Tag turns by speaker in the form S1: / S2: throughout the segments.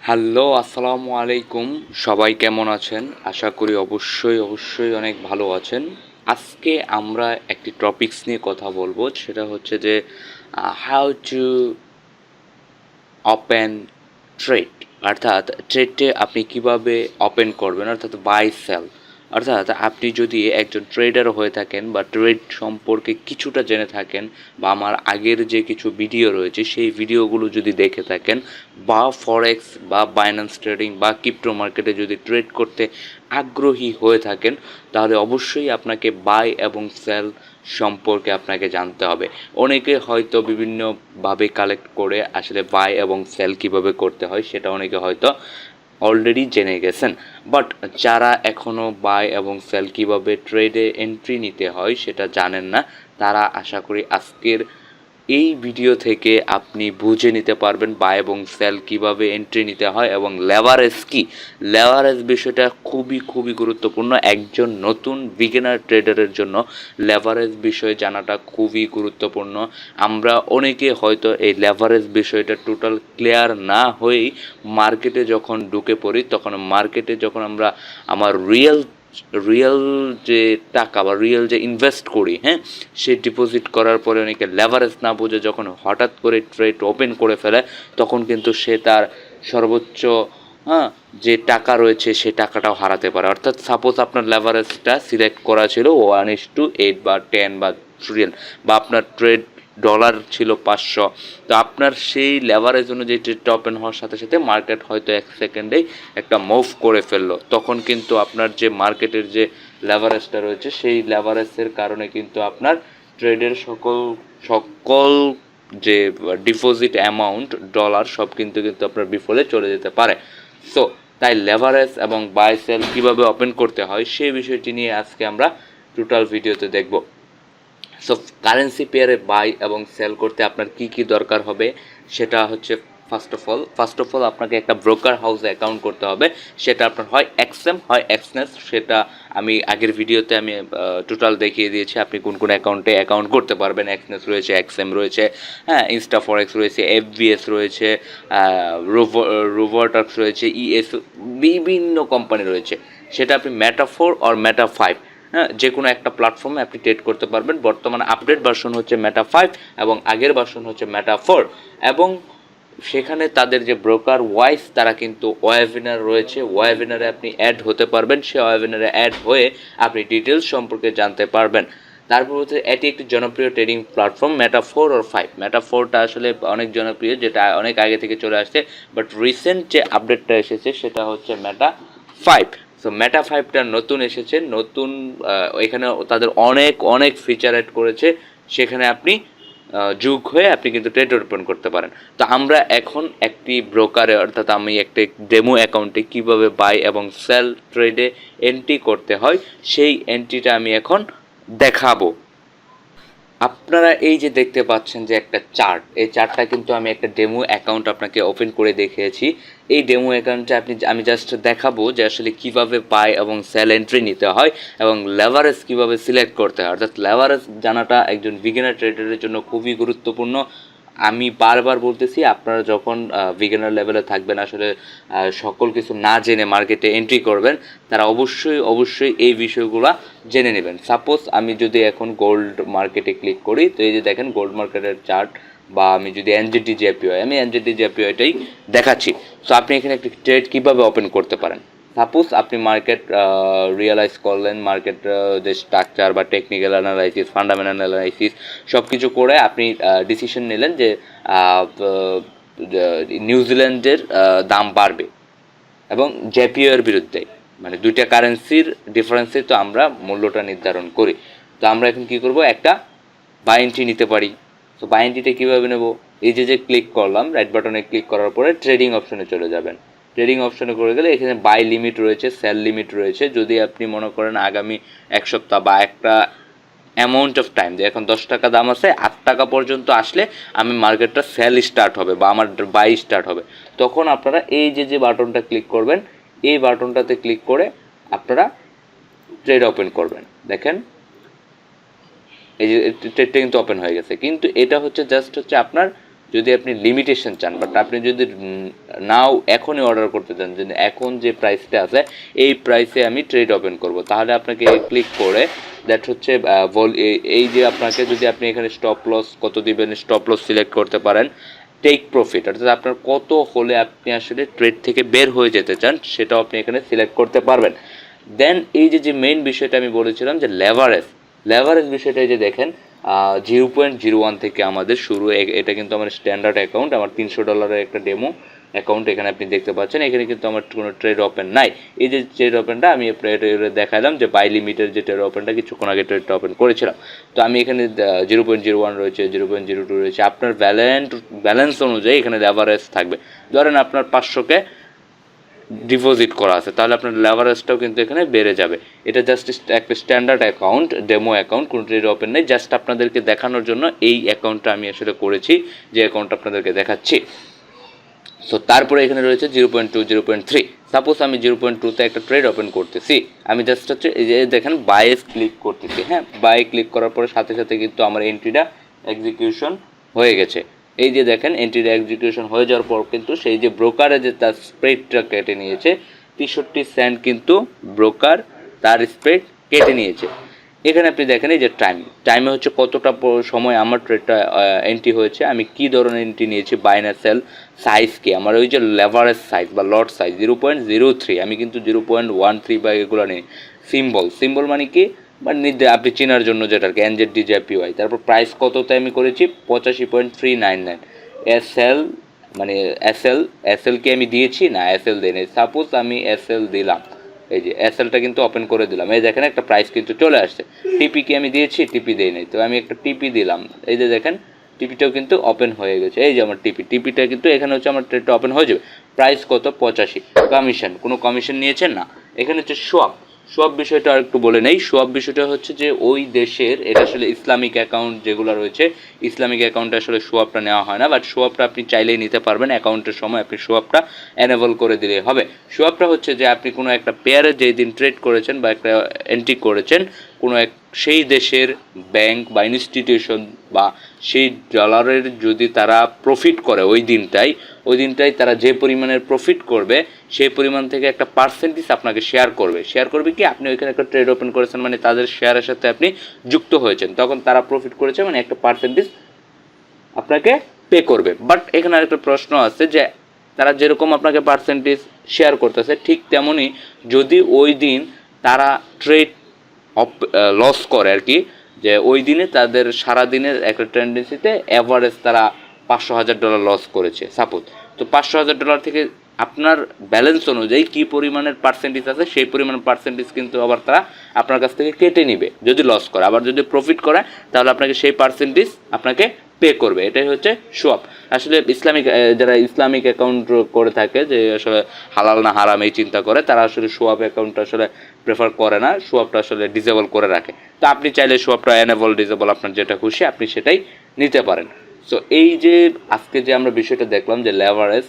S1: Hello, আসসালামু আলাইকুম। সবাই কেমন আছেন? আশা করি অবশ্যই অনেক ভালো আছেন। আজকে আমরা একটি টপিকস নিয়ে কথা বলবো। সেটা হচ্ছে যে হাউ টু ওপেন ট্রেড, অর্থাৎ ট্রেডে আপনি কিভাবে ওপেন করবেন, অর্থাৎ বাই সেল। অর্থাৎ আপনি যদি একজন ট্রেডার হয়ে থাকেন বা ট্রেড সম্পর্কে কিছুটা জেনে থাকেন, বা আমার আগের যে কিছু ভিডিও রয়েছে সেই ভিডিওগুলো যদি দেখে থাকেন, বা ফরেক্স বা বাইন্যান্স ট্রেডিং বা ক্রিপ্টো মার্কেটে যদি ট্রেড করতে আগ্রহী হয়ে থাকেন, তাহলে অবশ্যই আপনাকে বাই এবং সেল সম্পর্কে আপনাকে জানতে হবে। অনেকে হয়তো বিভিন্নভাবে কালেক্ট করে আসলে বাই এবং সেল কীভাবে করতে হয় সেটা অনেকে হয়তো অলরেডি জেনে গেছেন। বাট যারা এখনও বাই এবং সেল কীভাবে ট্রেডে এন্ট্রি নিতে হয় সেটা জানেন না, তারা আশা করি আজকের এই ভিডিও থেকে আপনি বুঝে নিতে পারবেন বাই এবং সেল কিভাবে এন্ট্রি নিতে হয় এবং লেভারেজ কি। লেভারেজ বিষয়টা খুবই গুরুত্বপূর্ণ। একজন নতুন বিগিনার ট্রেডারের জন্য লেভারেজ বিষয় জানাটা খুবই গুরুত্বপূর্ণ। আমরা অনেকে হয়তো এই লেভারেজ বিষয়টা টোটাল ক্লিয়ার না হয়েই মার্কেটে যখন ঢুকে পড়ি, তখন মার্কেটে যখন আমরা আমার রিয়েল যে টাকা বা রিয়েল যে ইনভেস্ট করি, হ্যাঁ, সে ডিপোজিট করার পরে অনেকে লেভারেজ না বুঝে যখন হঠাৎ করে ট্রেড ওপেন করে ফেলে, তখন কিন্তু সে তার সর্বোচ্চ হ্যাঁ যে টাকা রয়েছে সে টাকাটাও হারাতে পারে। অর্থাৎ সাপোজ আপনার লেভারেজটা সিলেক্ট করা ছিল 1:8 বা 10 বা ট্রিলিয়ন, বা আপনার ট্রেড ডলার ছিল 500, তো আপনার সেই লেভারেজ অনুযায়ী ট্রেডটা ওপেন হওয়ার সাথে সাথে মার্কেট হয়তো 1 সেকেন্ডেই একটা মুভ করে ফেললো, তখন কিন্তু আপনার যে মার্কেটের যে লেভারেজটা রয়েছে সেই লেভারেজের কারণে কিন্তু আপনার ট্রেডের সকল যে ডিপোজিট অ্যামাউন্ট ডলার সব কিন্তু আপনার বিফলে চলে যেতে পারে। সো তাই লেভারেজ এবং বাই সেল কীভাবে ওপেন করতে হয় সেই বিষয়টি নিয়ে আজকে আমরা টোটাল ভিডিওতে দেখব। সো কারেন্সি পেয়ারে বাই এবং সেল করতে আপনার কি দরকার হবে সেটা হচ্ছে ফার্স্ট অফ অল আপনাকে একটা ব্রোকার হাউসে অ্যাকাউন্ট করতে হবে। সেটা আপনার হয় এক্সএম হয় এক্সনেস। সেটা আমি আগের ভিডিওতে আমি টোটাল দেখিয়ে দিয়েছি আপনি কোন অ্যাকাউন্টে অ্যাকাউন্ট করতে পারবেন। এক্সনেস রয়েছে, এক্সএম রয়েছে, হ্যাঁ, ইনস্টা ফরেক্স রয়েছে, এফবিএস রয়েছে, রোভোটাক্স রয়েছে, ইএস, বিভিন্ন কোম্পানি রয়েছে। সেটা আপনি মেটা 4 আর মেটা 5, হ্যাঁ, যে কোনো একটা প্ল্যাটফর্মে আপনি ট্রেড করতে পারবেন। বর্তমানে আপডেট ভার্সন হচ্ছে মেটা 5 এবং আগের ভার্সন হচ্ছে মেটা 4। এবং সেখানে তাদের যে ব্রোকার ওয়াইস তারা কিন্তু ওয়েবিনার রয়েছে, ওয়েবিনারে আপনি অ্যাড হতে পারবেন। সে ওয়েবিনারে অ্যাড হয়ে আপনি ডিটেলস সম্পর্কে জানতে পারবেন। তারপর হচ্ছে এটি একটি জনপ্রিয় ট্রেডিং প্ল্যাটফর্ম মেটা 4 আর 5। মেটা 4টা আসলে অনেক জনপ্রিয়, যেটা অনেক আগে থেকে চলে আসছে, বাট রিসেন্ট যে আপডেটটা এসেছে সেটা হচ্ছে মেটা 5। সো মেটা 5টা নতুন এসেছে, নতুন এখানে তাদের অনেক ফিচার অ্যাড করেছে। সেখানে আপনি যুগ হয়ে আপনি কিন্তু ট্রেড ওপেন করতে পারেন। তো আমরা এখন একটি ব্রোকারে, অর্থাৎ আমি একটা ডেমো অ্যাকাউন্টে কীভাবে বাই এবং সেল ট্রেডে এন্ট্রি করতে হয় সেই এন্ট্রিটা আমি এখন দেখাবো। আপনারা এই যে দেখতে পাচ্ছেন যে একটা চার্ট, এই চার্টটা কিন্তু আমি একটা ডেমো অ্যাকাউন্ট আপনাকে ওপেন করে দেখিয়েছি। এই ডেমো অ্যাকাউন্টে আমি জাস্ট দেখাবো যে আসলে কিভাবে বাই এবং সেল এন্ট্রি নিতে হয় এবং লেভারেজ কিভাবে সিলেক্ট করতে হয়। অর্থাৎ লেভারেজ জানাটা একজন বিগিনার ট্রেডারের জন্য খুবই গুরুত্বপূর্ণ। আমি বারবার বলতেছি, আপনারা যখন বিগিনার লেভেলে থাকবেন, আসলে সকল কিছু না জেনে মার্কেটে এন্ট্রি করবেন, তারা অবশ্যই এই বিষয়গুলো জেনে নেবেন। সাপোজ আমি যদি এখন গোল্ড মার্কেটে ক্লিক করি, তো এই যে দেখেন গোল্ড মার্কেটের চার্ট, বা আমি যদি এনজেডি জেপিওয়াই, আমি এনজেডি জেপিওয়াইটাই দেখাচ্ছি। সো আপনি এখানে একটি ট্রেড কীভাবে ওপেন করতে পারেন। সাপোজ আপনি মার্কেট রিয়েলাইজ করলেন, মার্কেট যে স্ট্রাকচার বা টেকনিক্যাল অ্যানালাইসিস, ফান্ডামেন্টাল অ্যানালাইসিস সব কিছু করে আপনি ডিসিশন নিলেন যে নিউজিল্যান্ডের দাম বাড়বে এবং জেপিওর বিরুদ্ধে, মানে দুইটা কারেন্সির ডিফারেন্সে তো আমরা মূল্যটা নির্ধারণ করি। তো আমরা এখন কী করব, একটা বাই এন্ট্রি নিতে পারি। তো বাই এন্ট্রিটা কীভাবে নেব, এই যে ক্লিক করলাম, রাইট বাটনে ক্লিক করার পরে ট্রেডিং অপশনে চলে যাবেন। ট্রেডিং অপশনে করে গেলে এখানে বাই লিমিট রয়েছে, সেল লিমিট রয়েছে। যদি আপনি মনে করেন আগামী এক সপ্তাহ বা একটা অ্যামাউন্ট অফ টাইম, যে এখন 10 টাকা দাম আছে, 8 টাকা পর্যন্ত আসলে আমি মার্কেটটা সেল স্টার্ট হবে বা আমার বাই স্টার্ট হবে, তখন আপনারা এই যে বাটনটা ক্লিক করবেন, এই বাটনটাতে ক্লিক করে আপনারা ট্রেড ওপেন করবেন। দেখেন এই যে ট্রেডটা কিন্তু ওপেন হয়ে গেছে, কিন্তু এটা হচ্ছে জাস্ট আপনার যদি আপনি লিমিটেশন চান, বাট আপনি যদি নাও এখনই অর্ডার করতে চান যে এখন যে প্রাইসটা আছে এই প্রাইসে আমি ট্রেড ওপেন করব, তাহলে আপনাকে ক্লিক করে দ্যাট হচ্ছে এই যে আপনাকে যদি আপনি এখানে স্টপ লস কত দিবেন, স্টপ লস সিলেক্ট করতে পারেন, টেক প্রফিট অর্থাৎ আপনার কত হলে আপনি আসলে ট্রেড থেকে বের হয়ে যেতে চান সেটাও আপনি এখানে সিলেক্ট করতে পারবেন। দেন এই যে মেইন বিষয়টা আমি বলেছিলাম যে লেভারেজ বিষয়টা যে দেখেন 0.01 থেকে আমাদের শুরু। এটা কিন্তু আমার স্ট্যান্ডার্ড অ্যাকাউন্ট, আমার $300 একটা ডেমো অ্যাকাউন্ট এখানে আপনি দেখতে পাচ্ছেন। এখানে কিন্তু আমার কোনো ট্রেড ওপেন নাই। এই যে ট্রেড ওপেনটা আমি দেখালাম যে বাই লিমিটের যে ট্রেড ওপেনটা কিছুক্ষণ আগে ট্রেডটা ওপেন করেছিলাম। তো আমি এখানে 0.01 রয়েছে, 0.02 রয়েছে, আপনার ব্যালেন্স অনুযায়ী এখানে লেভারেজ থাকবে। ধরেন আপনার 500কে ডিপোজিট করা আছে, তাহলে আপনার লেভারেজটাও কিন্তু এখানে বেড়ে যাবে। এটা জাস্ট একটা স্ট্যান্ডার্ড অ্যাকাউন্ট, ডেমো অ্যাকাউন্ট, কোনো ট্রেড ওপেন নেই, জাস্ট আপনাদেরকে দেখানোর জন্য এই অ্যাকাউন্টটা আমি আসলে করেছি, যে অ্যাকাউন্টটা আপনাদেরকে দেখাচ্ছি। সো তারপরে এখানে রয়েছে 0.2, 0.3। সাপোজ আমি 0.2তে একটা ট্রেড ওপেন করতেছি, আমি জাস্ট হচ্ছে এই যে দেখেন বাইয়ে ক্লিক করতেছি, হ্যাঁ, বাইয়ে ক্লিক করার পরে সাথে সাথে কিন্তু আমার এন্ট্রিটা এক্সিকিউশন হয়ে গেছে। এই যে দেখেন এন্ট্রিটা এক্সিকিউশন হয়ে যাওয়ার পর কিন্তু সেই যে ব্রোকারে যে তার স্প্রেডটা কেটে নিয়েছে 63 সেন্ট, কিন্তু ব্রোকার তার স্প্রেড কেটে নিয়েছে। এখানে আপনি দেখেন এই যে টাইমে হচ্ছে কতটা সময় আমার ট্রেডটা এন্ট্রি হয়েছে, আমি কি ধরনের এন্ট্রি নিয়েছি, বাই না সেল, সাইজ কি আমার ওই যে লেভারেজ সাইজ বা লট সাইজ 0.03, আমি কিন্তু 0.13 বা এগুলো নেই। সিম্বল মানে কি, বা আপনি চেনার জন্য যেটা আর কি NZDJPY। তারপর প্রাইস কততে আমি করেছি 85.399। এসএল মানে এসএল কি আমি দিয়েছি, না এসএল দিই নাই। সাপোজ আমি এসএল দিলাম, এই যে এসএলটা কিন্তু ওপেন করে দিলাম, এই দেখেন একটা প্রাইস কিন্তু চলে আসছে। টিপি কি আমি দিয়েছি, টিপি দেই নাই, তো আমি একটা টিপি দিলাম, এই যে দেখেন টিপিটাও কিন্তু ওপেন হয়ে গেছে। এই যে আমার টিপিটা কিন্তু এখানে হচ্ছে আমার ট্রেডটা ওপেন হয়ে যাবে। প্রাইস কত 85। কমিশন, কোনো কমিশন নিয়েছেন না। এখানে হচ্ছে সোয়াপ বিষয়টা আর একটু বলে নেই। সোয়াপ বিষয়টা হচ্ছে যে ওই দেশের, এটা আসলে ইসলামিক অ্যাকাউন্ট যেগুলো রয়েছে, ইসলামিক অ্যাকাউন্টে আসলে সোয়াপটা নেওয়া হয় না, বাট সোয়াপটা আপনি চাইলেই নিতে পারবেন। অ্যাকাউন্টের সময় আপনি সোয়াপটা এনেবল করে দিলেই হবে। সোয়াপটা হচ্ছে যে আপনি কোনো একটা পেয়ারে যেই দিন ট্রেড করেছেন বা একটা এন্ট্রি করেছেন, কোনো এক সেই দেশের ব্যাংক বা ইনস্টিটিউশন বা সেই ডলারের যদি তারা প্রফিট করে ওই দিনটাই তারা যে পরিমাণের প্রফিট করবে সেই পরিমাণ থেকে একটা পার্সেন্টেজ আপনাকে শেয়ার করবে কি, আপনি ওইখানে একটা ট্রেড ওপেন করেছেন মানে তাদের শেয়ারের সাথে আপনি যুক্ত হয়েছেন, তখন তারা প্রফিট করেছে মানে একটা পার্সেন্টেজ আপনাকে পে করবে। বাট এখানে আরেকটা প্রশ্ন আছে যে তারা যেরকম আপনাকে পার্সেন্টেজ শেয়ার করতেছে, ঠিক তেমনই যদি ওই দিন তারা ট্রেড লস করে আর কি, যে ওই দিনে তাদের সারাদিনের একটা টেন্ডেন্সিতে অ্যাভারেজ তারা $500,000 লস করেছে সাপোজ, তো $500,000 থেকে আপনার ব্যালেন্স অনুযায়ী কী পরিমাণের পার্সেন্টেজ আছে সেই পরিমাণ পার্সেন্টেজ কিন্তু আবার তারা আপনার কাছ থেকে কেটে নিবে যদি লস করে। আবার যদি প্রফিট করে তাহলে আপনাকে সেই পার্সেন্টেজ আপনাকে পে করবে। এটাই হচ্ছে সোয়াপ। আসলে যারা ইসলামিক অ্যাকাউন্ট করে থাকে, যে আসলে হালাল না হারাম এই চিন্তা করে, তারা আসলে সোয়াপ অ্যাকাউন্টটা আসলে প্রেফার করে না, সোয়াপটা আসলে ডিসেবল করে রাখে। তো আপনি চাইলে সোয়াপটা এনেবল ডিসেবল আপনার যেটা খুশি আপনি সেটাই নিতে পারেন। সো এই যে আজকে যে আমরা বিষয়টা দেখলাম যে লেভারেজ,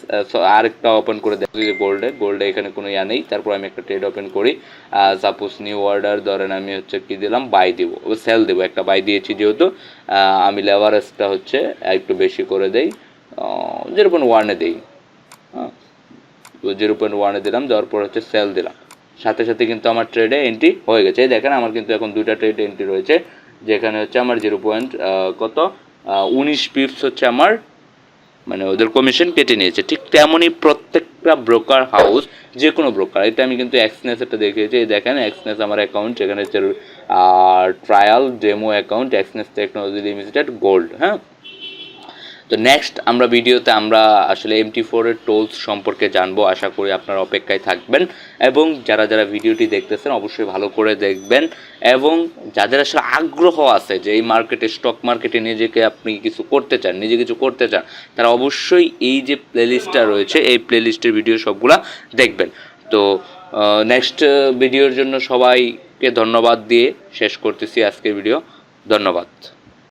S1: আরেকটা ওপেন করে দেখি যে গোল্ডে এখানে কোনো ইয়া নেই। তারপর আমি একটা ট্রেড ওপেন করি, সাপোজ নিউ অর্ডার ধরেন আমি হচ্ছে কি দিলাম, বাই দিব, সেল দেবো, একটা বাই দিয়েছি যেহেতু আমি লেভারেজটা হচ্ছে একটু বেশি করে দেই, 0.1 দিই, হ্যাঁ, 0.1 দিলাম, দেওয়ার পর হচ্ছে সেল দিলাম, সাথে সাথে কিন্তু আমার ট্রেডে এন্ট্রি হয়ে গেছে। এই দেখেন আমার কিন্তু এখন দুইটা ট্রেড এন্ট্রি রয়েছে, যেখানে হচ্ছে আমার 19 পিপস হচ্ছে আমার মানে ওদের কমিশন কেটে নিয়েছে। ঠিক তেমনই প্রত্যেকটা ব্রোকার হাউস, যে কোনো ব্রোকার, এটা আমি কিন্তু এক্সনেসেরটা দেখিয়েছি, এই দেখেন এক্সনেস আমার অ্যাকাউন্ট, যেখানে হচ্ছে trial demo account, Exness technology limited gold. হ্যাঁ, তো নেক্সট আমরা ভিডিওতে আমরা আসলে MT4 এর টোলস সম্পর্কে জানবো। আশা করি আপনারা অপেক্ষায় থাকবেন, এবং যারা ভিডিওটি দেখতেছেন অবশ্যই ভালো করে দেখবেন, এবং যাদের আসলে আগ্রহ আছে যে এই স্টক মার্কেটে নিজেকে আপনি কিছু করতে চান, তারা অবশ্যই এই যে প্লেলিস্টটা রয়েছে এই প্লেলিস্টের ভিডিও সবগুলা দেখবেন। তো নেক্সট ভিডিওর জন্য সবাইকে ধন্যবাদ দিয়ে শেষ করতেছি আজকের ভিডিও। ধন্যবাদ।